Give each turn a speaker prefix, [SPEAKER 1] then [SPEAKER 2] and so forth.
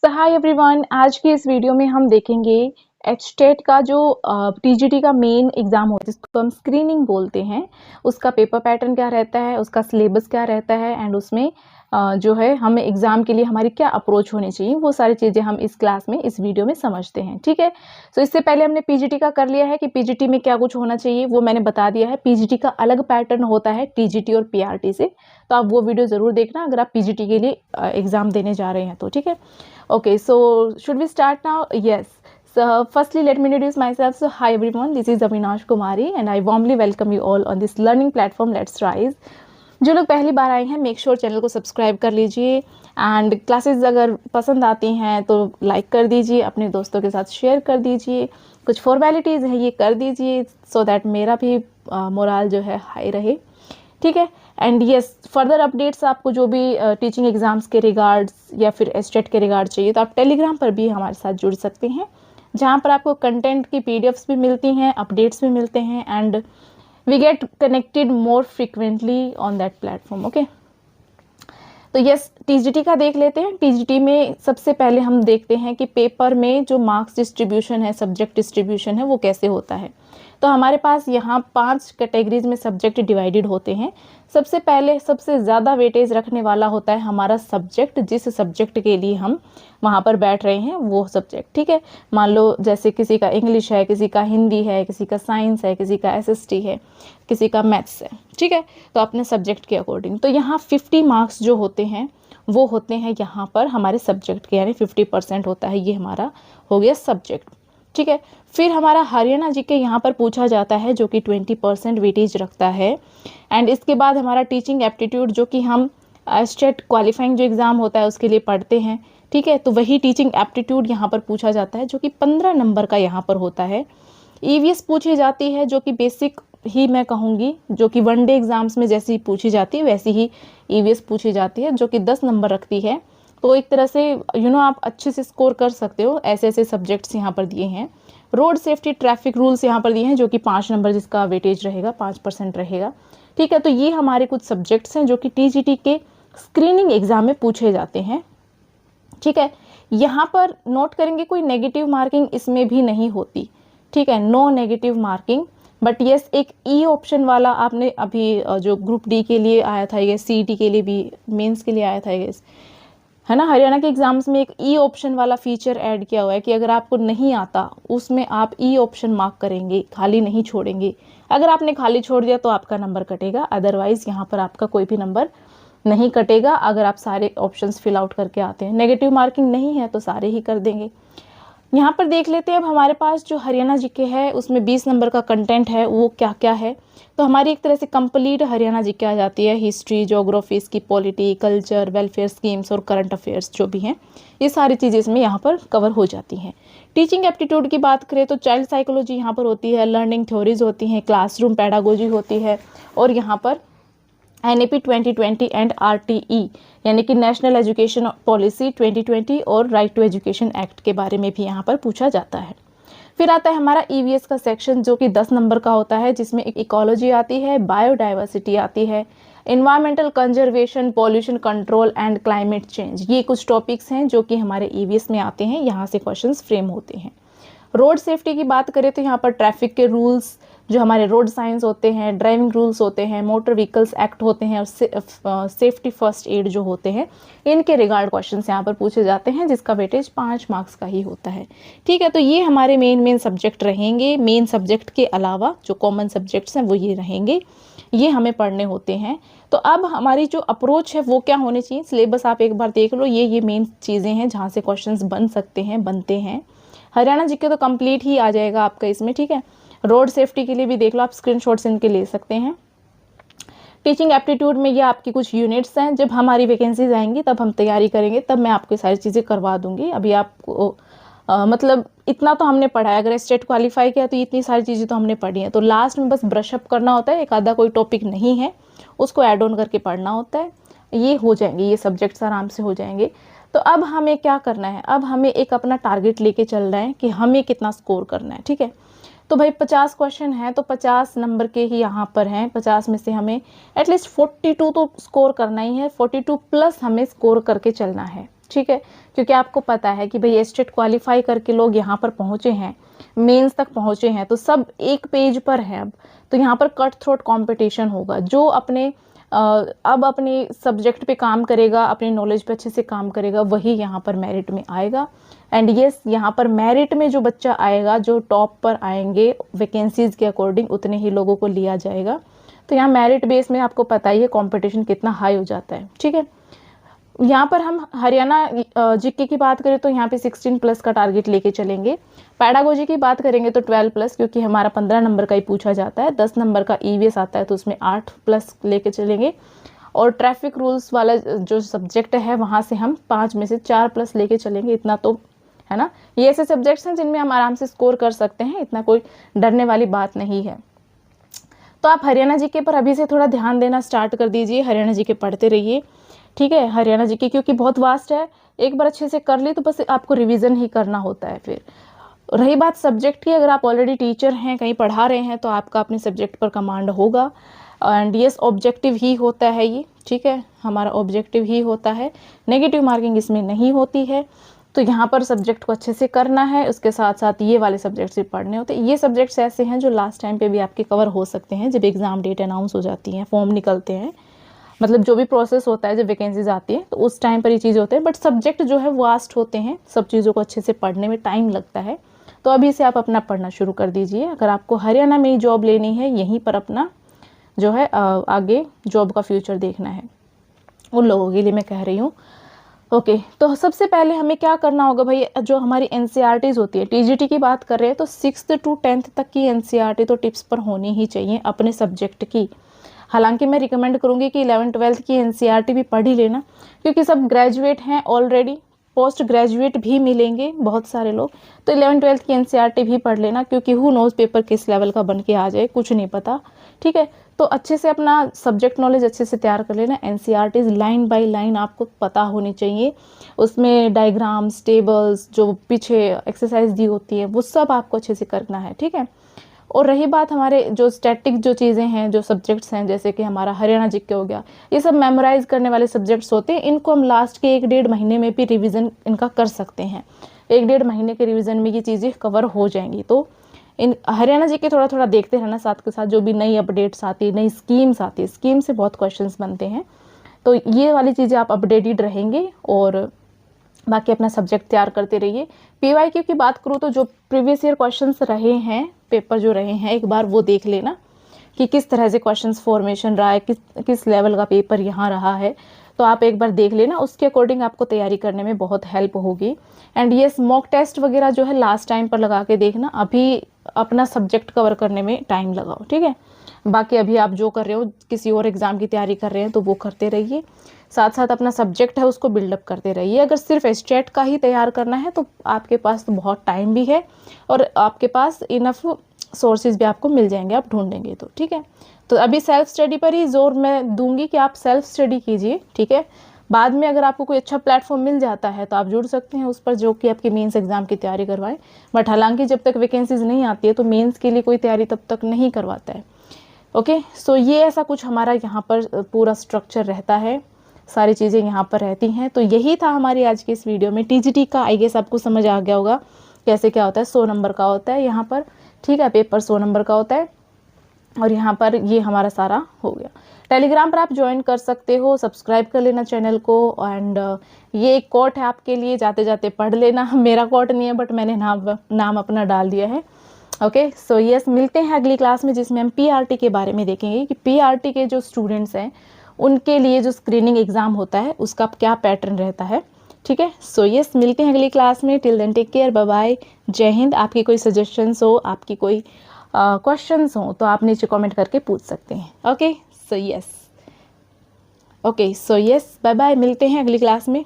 [SPEAKER 1] सो hi everyone, आज की इस वीडियो में हम देखेंगे एचटेट का जो टीजीटी का मेन एग्जाम होता है जिसको हम स्क्रीनिंग बोलते हैं। उसका पेपर पैटर्न क्या रहता है, उसका सिलेबस क्या रहता है एंड उसमें जो है हमें एग्जाम के लिए हमारी क्या अप्रोच होनी चाहिए, वो सारी चीज़ें हम इस क्लास में इस वीडियो में समझते हैं। ठीक है, सो इससे पहले हमने पीजीटी का कर लिया है कि पीजीटी में क्या कुछ होना चाहिए, वो मैंने बता दिया है। पीजीटी का अलग पैटर्न होता है टीजीटी और पीआरटी से, तो आप वो वीडियो ज़रूर देखना अगर आप पीजीटी के लिए एग्ज़ाम देने जा रहे हैं तो। ठीक है, okay, so should we start now? Yes. So firstly let me introduce myself. So hi everyone, this is Avinash Kumari and I warmly welcome you all on this learning platform Let's Rise. जो लोग पहली बार आए हैं make sure channel को subscribe कर लीजिए and classes अगर पसंद आती हैं तो लाइक कर दीजिए, अपने दोस्तों के साथ शेयर कर दीजिए, कुछ फॉर्मेलिटीज़ हैं ये कर दीजिए सो दैट मेरा भी मोरल जो है हाई रहे। ठीक है, एंड यस फर्दर अपडेट्स आपको जो भी टीचिंग एग्जाम्स के रिगार्ड्स या फिर एस्टेट के रिगार्ड चाहिए तो आप टेलीग्राम पर भी हमारे साथ जुड़ सकते हैं, जहाँ पर आपको कंटेंट की पीडीएफ्स भी मिलती हैं, अपडेट्स भी मिलते हैं and we get connected more frequently on that platform. Okay, तो यस टीजीटी का देख लेते हैं। टीजीटी में सबसे पहले हम देखते हैं कि पेपर में जो मार्क्स डिस्ट्रीब्यूशन है, सब्जेक्ट डिस्ट्रीब्यूशन है, वो कैसे होता है। तो हमारे पास यहाँ 5 कैटेगरीज में सब्जेक्ट डिवाइडेड होते हैं। सबसे पहले सबसे ज़्यादा वेटेज रखने वाला होता है हमारा सब्जेक्ट, जिस सब्जेक्ट के लिए हम वहाँ पर बैठ रहे हैं वो सब्जेक्ट। ठीक है, मान लो जैसे किसी का इंग्लिश है, किसी का हिंदी है, किसी का साइंस है, किसी का एसएसटी है, किसी का मैथ्स है। ठीक है, तो अपने सब्जेक्ट के अकॉर्डिंग तो यहाँ 50 मार्क्स जो होते हैं वो होते हैं यहाँ पर हमारे सब्जेक्ट के, यानी 50% होता है, ये हमारा हो गया सब्जेक्ट। ठीक है, फिर हमारा हरियाणा जीके यहाँ पर पूछा जाता है जो कि 20% वेटेज रखता है एंड इसके बाद हमारा टीचिंग एप्टीट्यूड जो कि हम स्टेट क्वालिफाइंग जो एग्ज़ाम होता है उसके लिए पढ़ते हैं। ठीक है, तो वही टीचिंग एप्टीट्यूड यहाँ पर पूछा जाता है जो कि 15 नंबर का यहाँ पर होता है। ईवीएस पूछी जाती है जो कि बेसिक ही मैं कहूँगी, जो कि वनडे एग्जाम्स में जैसी पूछी जाती है वैसी ही ईवीएस पूछी जाती है जो कि 10 नंबर रखती है। तो एक तरह से आप अच्छे से स्कोर कर सकते हो, ऐसे ऐसे सब्जेक्ट्स यहाँ पर दिए हैं। रोड सेफ्टी ट्रैफिक रूल्स यहाँ पर दिए हैं जो कि 5 नंबर जिसका वेटेज रहेगा, 5% रहेगा। ठीक है, तो ये हमारे कुछ सब्जेक्ट्स हैं जो कि टीजीटी के स्क्रीनिंग एग्जाम में पूछे जाते हैं। ठीक है, यहाँ पर नोट करेंगे कोई नेगेटिव मार्किंग इसमें भी नहीं होती। ठीक है, no negative marking, but yes एक ई ऑप्शन वाला आपने अभी जो ग्रुप डी के लिए आया था, ये सीईटी के लिए भी, मेंस के लिए आया था ये, है ना, हरियाणा के एग्जाम्स में एक ई ऑप्शन वाला फीचर ऐड किया हुआ है कि अगर आपको नहीं आता उसमें आप ई ऑप्शन मार्क करेंगे, खाली नहीं छोड़ेंगे। अगर आपने खाली छोड़ दिया तो आपका नंबर कटेगा, अदरवाइज यहाँ पर आपका कोई भी नंबर नहीं कटेगा अगर आप सारे ऑप्शंस फिल आउट करके आते हैं। नेगेटिव मार्किंग नहीं है तो सारे ही कर देंगे। यहाँ पर देख लेते हैं अब हमारे पास जो हरियाणा जीके है उसमें 20 नंबर का कंटेंट है वो क्या क्या है। तो हमारी एक तरह से कंप्लीट हरियाणा जीके आ जाती है, हिस्ट्री, ज्योग्राफी, इसकी पॉलिटी, कल्चर, वेलफेयर स्कीम्स और करंट अफेयर्स जो भी हैं, ये सारी चीज़ें इसमें यहाँ पर कवर हो जाती हैं। टीचिंग एप्टीट्यूड की बात करें तो चाइल्ड साइकोलॉजी यहाँ पर होती है, लर्निंग थ्योरीज होती हैं, क्लासरूम पैडागोजी होती है और यहाँ पर NAP 2020 एंड RTE यानी कि नेशनल एजुकेशन पॉलिसी 2020 और राइट टू एजुकेशन एक्ट के बारे में भी यहाँ पर पूछा जाता है। फिर आता है हमारा EVS का सेक्शन जो कि 10 नंबर का होता है, जिसमें इकोलॉजी आती है, बायोडाइवर्सिटी आती है, environmental conservation, pollution control and climate change. ये कुछ टॉपिक्स हैं जो कि हमारे EVS में आते हैं, यहाँ से क्वेश्चंस फ्रेम होते हैं। रोड सेफ्टी की बात करें तो यहाँ पर ट्रैफिक के रूल्स जो हमारे रोड साइंस होते हैं, ड्राइविंग रूल्स होते हैं, मोटर व्हीकल्स एक्ट होते हैं और सेफ्टी फर्स्ट एड जो होते हैं, इनके रिगार्ड क्वेश्चंस यहाँ पर पूछे जाते हैं जिसका वेटेज 5 मार्क्स का ही होता है। ठीक है, तो ये हमारे मेन सब्जेक्ट रहेंगे। मेन सब्जेक्ट के अलावा जो कॉमन सब्जेक्ट्स हैं वो ये रहेंगे, ये हमें पढ़ने होते हैं। तो अब हमारी जो अप्रोच है वो क्या होनी चाहिए, सिलेबस आप एक बार देख लो, ये मेन चीज़ें हैं जहाँ से क्वेश्चंस बन सकते हैं, बनते हैं। हरियाणा जीके तो कंप्लीट ही आ जाएगा आपका इसमें। ठीक है, रोड सेफ्टी के लिए भी देख लो, आप स्क्रीनशॉट्स इनके ले सकते हैं। टीचिंग एप्टीट्यूड में ये आपकी कुछ यूनिट्स हैं, जब हमारी वैकेंसीज आएंगी तब हम तैयारी करेंगे, तब मैं आपको सारी चीज़ें करवा दूंगी। अभी आपको मतलब इतना तो हमने पढ़ा है, अगर स्टेट क्वालिफाई किया तो इतनी सारी चीज़ें तो हमने पढ़ी हैं, तो लास्ट में बस ब्रशअप करना होता है, एक आधा कोई टॉपिक नहीं है उसको ऐड ऑन करके पढ़ना होता है, ये हो जाएंगे, ये सब्जेक्ट्स आराम से हो जाएंगे। तो अब हमें क्या करना है, अब हमें एक अपना टारगेट लेके चल रहे हैं कि हमें कितना स्कोर करना है। ठीक है, तो भाई 50 क्वेश्चन है तो 50 नंबर के ही यहाँ पर हैं। 50 में से हमें एटलीस्ट 42 तो स्कोर करना ही है, 42 प्लस हमें स्कोर करके चलना है। ठीक है, क्योंकि आपको पता है कि भाई एस्टेट क्वालिफाई करके लोग यहाँ पर पहुँचे हैं, मेंस तक पहुँचे हैं, तो सब एक पेज पर है अब। तो यहाँ पर कट थ्रोट कंपटीशन होगा। जो अब अपने सब्जेक्ट पे काम करेगा, अपने नॉलेज पे अच्छे से काम करेगा, वही यहाँ पर मेरिट में आएगा। एंड यस, यहाँ पर मेरिट में जो बच्चा आएगा, जो टॉप पर आएंगे वैकेंसीज के अकॉर्डिंग, उतने ही लोगों को लिया जाएगा। तो यहाँ मेरिट बेस में आपको पता ही है कंपटीशन कितना हाई हो जाता है, ठीक है। यहाँ पर हम हरियाणा जीके की बात करें तो यहाँ पे 16+ का टारगेट लेके चलेंगे। पैडागोजी की बात करेंगे तो 12+, क्योंकि हमारा 15 नंबर का ही पूछा जाता है। 10 नंबर का ईवीएस आता है तो उसमें 8+ लेके चलेंगे। और ट्रैफिक रूल्स वाला जो सब्जेक्ट है वहाँ से हम 5 में से 4+ लेके चलेंगे। इतना तो है ना, ये ऐसे सब्जेक्ट्स हैं जिनमें हम आराम से स्कोर कर सकते हैं, इतना कोई डरने वाली बात नहीं है। तो आप हरियाणा जीके पर अभी से थोड़ा ध्यान देना स्टार्ट कर दीजिए, हरियाणा जीके पढ़ते रहिए, ठीक है। हरियाणा जीके क्योंकि बहुत वास्ट है, एक बार अच्छे से कर ली तो बस आपको रिवीजन ही करना होता है। फिर रही बात सब्जेक्ट की, अगर आप ऑलरेडी टीचर हैं, कहीं पढ़ा रहे हैं, तो आपका अपने सब्जेक्ट पर कमांड होगा। एंड यस, ऑब्जेक्टिव ही होता है ये, ठीक है, हमारा ऑब्जेक्टिव ही होता है, नेगेटिव मार्किंग इसमें नहीं होती है। तो यहाँ पर सब्जेक्ट को अच्छे से करना है, उसके साथ साथ ये वाले सब्जेक्ट्स भी पढ़ने होते हैं। ये सब्जेक्ट्स ऐसे हैं जो लास्ट टाइम पे भी आपके कवर हो सकते हैं, जब एग्जाम डेट अनाउंस हो जाती है, फॉर्म निकलते हैं, मतलब जो भी प्रोसेस होता है, जब वैकेंसीज आती है तो उस टाइम पर ये चीज़ होते हैं। बट सब्जेक्ट जो है वास्ट होते हैं, सब चीज़ों को अच्छे से पढ़ने में टाइम लगता है। तो अभी से आप अपना पढ़ना शुरू कर दीजिए। अगर आपको हरियाणा में ही जॉब लेनी है, यहीं पर अपना जो है आगे जॉब का फ्यूचर देखना है, उन लोगों के लिए मैं कह रही हूँ। ओके, तो सबसे पहले हमें क्या करना होगा भाई, जो हमारी एनसीईआरटीज होती है, टीजीटी की बात कर रहे हैं तो 6th to 10th तक की एनसीईआरटी तो टिप्स पर होनी ही चाहिए अपने सब्जेक्ट की। हालांकि मैं रिकमेंड करूंगी कि 11th-12th की एनसीईआरटी भी पढ़ ही लेना, क्योंकि सब ग्रेजुएट हैं ऑलरेडी, पोस्ट ग्रेजुएट भी मिलेंगे बहुत सारे लोग, तो 11th-12th की एनसीईआरटी भी पढ़ लेना, क्योंकि हु नोज पेपर किस लेवल का बन के आ जाए, कुछ नहीं पता, ठीक है। तो अच्छे से अपना सब्जेक्ट नॉलेज अच्छे से तैयार कर लेना। एनसीईआरटीज लाइन बाय लाइन आपको पता होनी चाहिए, उसमें डायग्राम्स, टेबल्स, जो पीछे एक्सरसाइज दी होती है, वो सब आपको अच्छे से करना है, ठीक है। और रही बात हमारे जो स्टैटिक जो चीज़ें हैं, जो सब्जेक्ट्स हैं, जैसे कि हमारा हरियाणा जीके हो गया, ये सब मेमोराइज करने वाले सब्जेक्ट्स होते हैं। इनको हम लास्ट के 1-1.5 महीने में भी रिवीजन इनका कर सकते हैं। 1-1.5 महीने के रिवीजन में ये चीज़ें कवर हो जाएंगी। तो इन हरियाणा जीके थोड़ा थोड़ा देखते रहना, साथ के साथ जो भी नई अपडेट्स आती है, नई स्कीम्स आती है, स्कीम से बहुत क्वेश्चंस बनते हैं, तो ये वाली चीज़ें आप अपडेटेड रहेंगे। और बाकी अपना सब्जेक्ट तैयार करते रहिए। पीवाईक्यू की बात करूँ तो जो प्रीवियस ईयर क्वेश्चंस रहे हैं, पेपर जो रहे हैं, एक बार वो देख लेना कि किस तरह से क्वेश्चंस फॉर्मेशन रहा है, किस लेवल का पेपर यहाँ रहा है, तो आप एक बार देख लेना, उसके अकॉर्डिंग आपको तैयारी करने में बहुत हेल्प होगी। एंड यस, मॉक टेस्ट वगैरह जो है लास्ट टाइम पर लगा के देखना, अभी अपना सब्जेक्ट कवर करने में टाइम लगाओ, ठीक है। बाकी अभी आप जो कर रहे हो, किसी और एग्ज़ाम की तैयारी कर रहे हैं तो वो करते रहिए, साथ साथ अपना सब्जेक्ट है उसको बिल्डअप करते रहिए। अगर सिर्फ एस्टेट का ही तैयार करना है तो आपके पास तो बहुत टाइम भी है, और आपके पास इनफ सोर्सेज भी आपको मिल जाएंगे, आप ढूंढेंगे तो, ठीक है। तो अभी सेल्फ स्टडी पर ही जोर मैं दूंगी कि आप सेल्फ स्टडी कीजिए, ठीक है। बाद में अगर आपको कोई अच्छा प्लेटफॉर्म मिल जाता है तो आप जुड़ सकते हैं उस पर, जो कि आपके मेंस एग्जाम की तैयारी करवाए। बट हालांकि जब तक वैकेंसीज नहीं आती है तो मेंस के लिए कोई तैयारी तब तक नहीं करवाता है। ओके, सो ये ऐसा कुछ हमारा यहाँ पर पूरा स्ट्रक्चर रहता है, सारी चीज़ें यहाँ पर रहती हैं। तो यही था हमारी आज की इस वीडियो में। टीजीटी का आई गेस आपको समझ आ गया होगा कैसे क्या होता है। 100 नंबर का होता है यहाँ पर, ठीक है, पेपर 100 नंबर का होता है। और यहाँ पर ये हमारा सारा हो गया। टेलीग्राम पर आप ज्वाइन कर सकते हो, सब्सक्राइब कर लेना चैनल को। एंड ये एक कोट है आपके लिए, जाते जाते पढ़ लेना। मेरा कोट नहीं है बट मैंने नाम अपना डाल दिया है। ओके, सो यस, मिलते हैं अगली क्लास में, जिसमें हम पीआरटी के बारे में देखेंगे कि पीआरटी के जो स्टूडेंट्स हैं उनके लिए जो स्क्रीनिंग एग्जाम होता है उसका क्या पैटर्न रहता है, ठीक है। सो यस, मिलते हैं अगली क्लास में। Till then take care, bye bye, जय हिंद। आपकी कोई सजेशंस हो, आपकी कोई क्वेश्चंस हो तो आप नीचे कमेंट करके पूछ सकते हैं। Okay, so yes, bye bye, मिलते हैं अगली क्लास में।